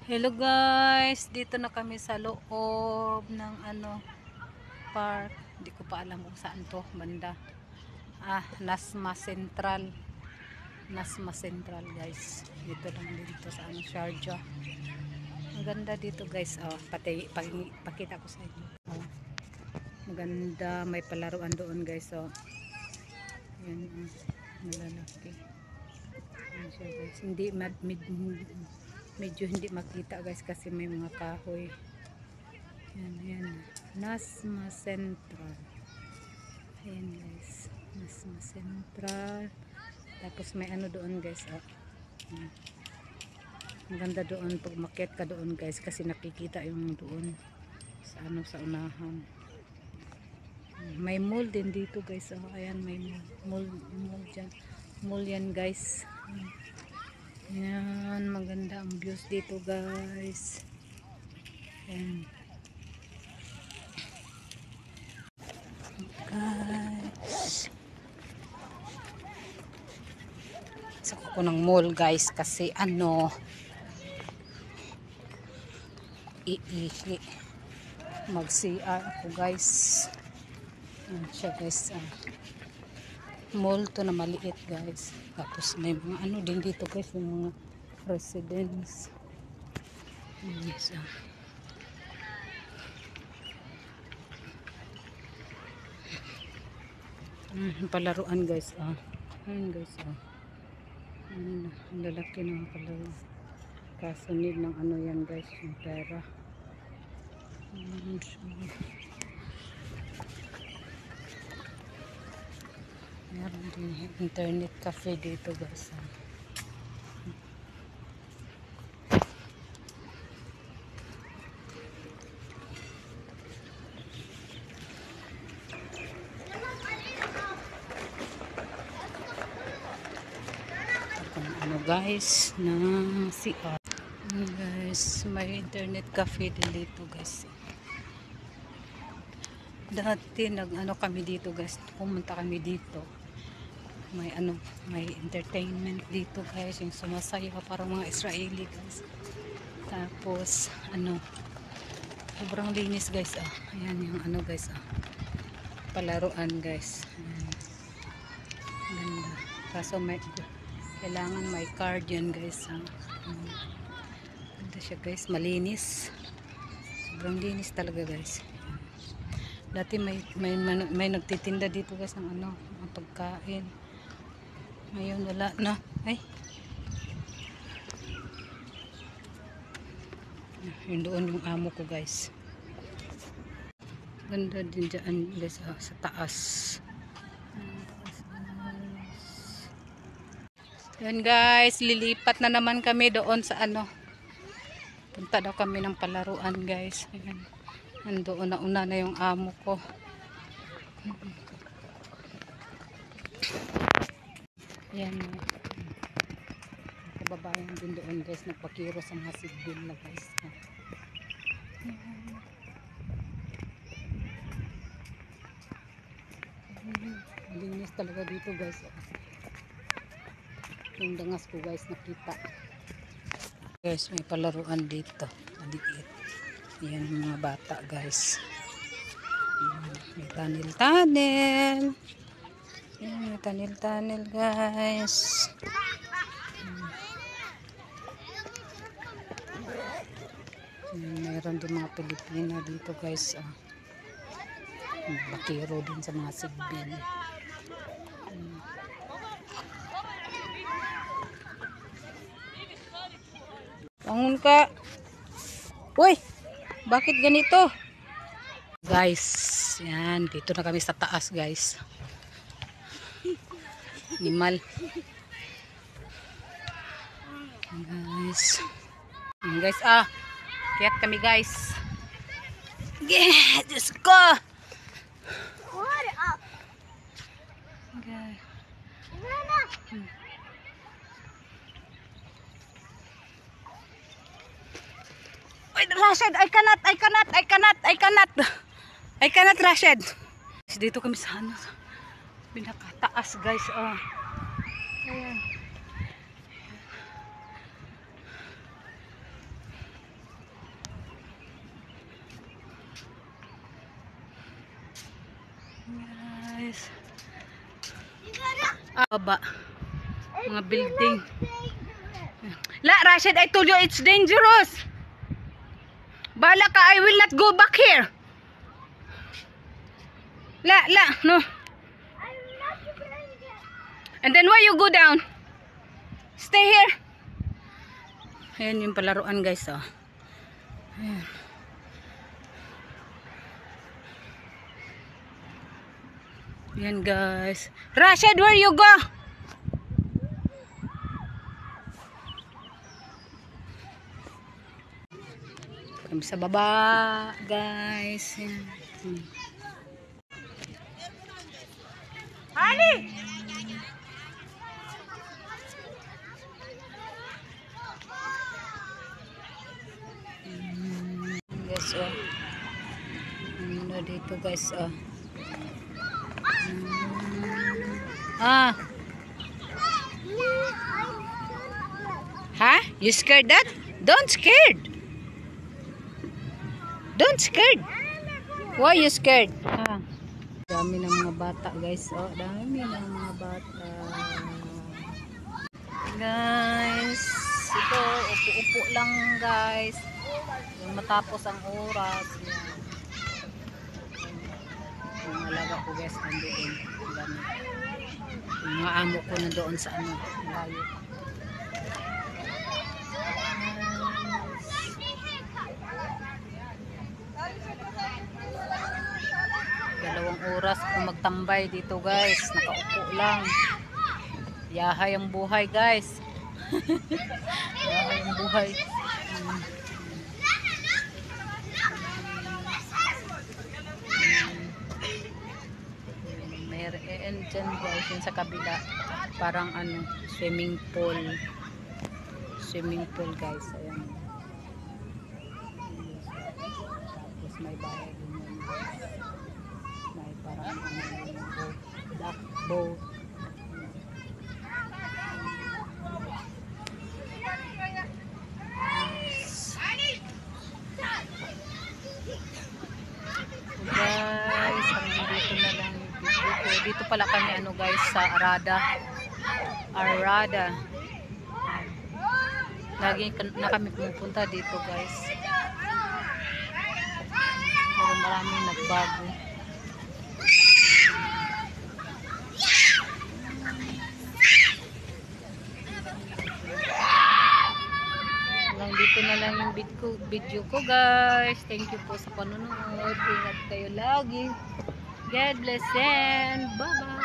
Hello guys, dito na kami sa loob ng park. Hindi ko pa alam kung saan to banda. Nasma Central. Nasma Central guys. Dito lang dito sa Sharjah. Ang ganda dito guys. Pakita ko sa inyo. Maganda, may palaruan doon guys. Yan, malalaki. Yan siya guys. Medyo hindi makita guys kasi may mga kahoy. Yan. Nasma Central. Ayan guys. Nasma Central. Tapos may doon guys. Maganda doon pag makyat ka doon guys kasi nakikita yung doon sa sa unahan. May mall din dito guys. Ayan may mall dyan. Mall yan guys. Yan, maganda ang views dito guys. Ayan. Guys. Saka ko ng mall guys kasi mag-CR ako guys. Ayan siya guys. Mall to na maliit guys. Tapos may mga din dito guys, yung mga residence. Yes, palaruan guys. Ayan guys. Ang lalaki ng palaro. Kaso need ng yan guys, yung pera. Meron din internet cafe dito guys. Guys na CR. Guys, may internet cafe din dito guys. Dati kami dito guys, pumunta kami dito. May entertainment dito guys, yung sumasayaw parang mga Israeli guys. Tapos sobrang linis guys. Ayan yung guys. Palaruan guys. Ganda. Kaso kailangan may card yan guys. Ganda siya guys, malinis. Sobrang linis talaga guys. Dati may nagtitinda dito guys ng mga pagkain. Ngayon wala na. Yun doon yung amo ko guys. Ganda din dyan guys sa taas. Yan guys, lilipat na naman kami doon sa punta daw kami ng palaruan guys. Ayan. Nandoon na una na yung amo ko. Ayan. Kababayan din doon guys, nagpakiro sa mga sibil na guys. Malinis talaga dito guys. Yung dangas ko guys nakita. Guys, may palaruan dito. Maliit. Yan yung mga bata guys. May tunnel. Yan, may tunnel guys. Mayroon din mga Pilipina dito guys. Bakiro din sa mga sigbin. Bangun ka. Uy, bakit ganito? Guys, yan, dito na kami sa taas guys. Animal. Guys. Guys, kiyat kami guys. Diyos ko. Okay. Wait, Rashid, I cannot, Rashid. Dito kami sa pinakataas guys. Ayan. Baba. Mga building. La, Rashid, I told you it's dangerous. Bala ka, I will not go back here. La, no. And then why you go down? Stay here. Ayan yung palaruan guys, oh. Ayan. Ayan guys. Rashid, where you go? Kami sa baba, guys. Ali! Guys, oh. Ano dito, guys, oh. Huh? You scared that? Don't scared. Don't scared. Why you scared? Dami ng mga bata guys. Oh, dami ng mga bata. Guys, ito upo-upo lang guys. Yung matapos ang oras. Yan. Yung alaga ko guys nandoon. Yung mga amo ko nandoon sa ano, layo. Dalawang oras kung magtambay dito guys, nakaupo lang. Yahay ang buhay guys. Yahay ang buhay. Mayroon dyan guys, yun sa kabila parang ano, swimming pool guys. Ayan. Tapos may bahay din yun guys. May parang duck boat. Guys, dito na lang dito pala kami ano guys sa Arada. Lagi na kami pumupunta dito guys. Pero maraming nagbago. Dito na lang yung video ko guys. Thank you po sa panonood. Ingat kayo lagi. God bless and bye bye.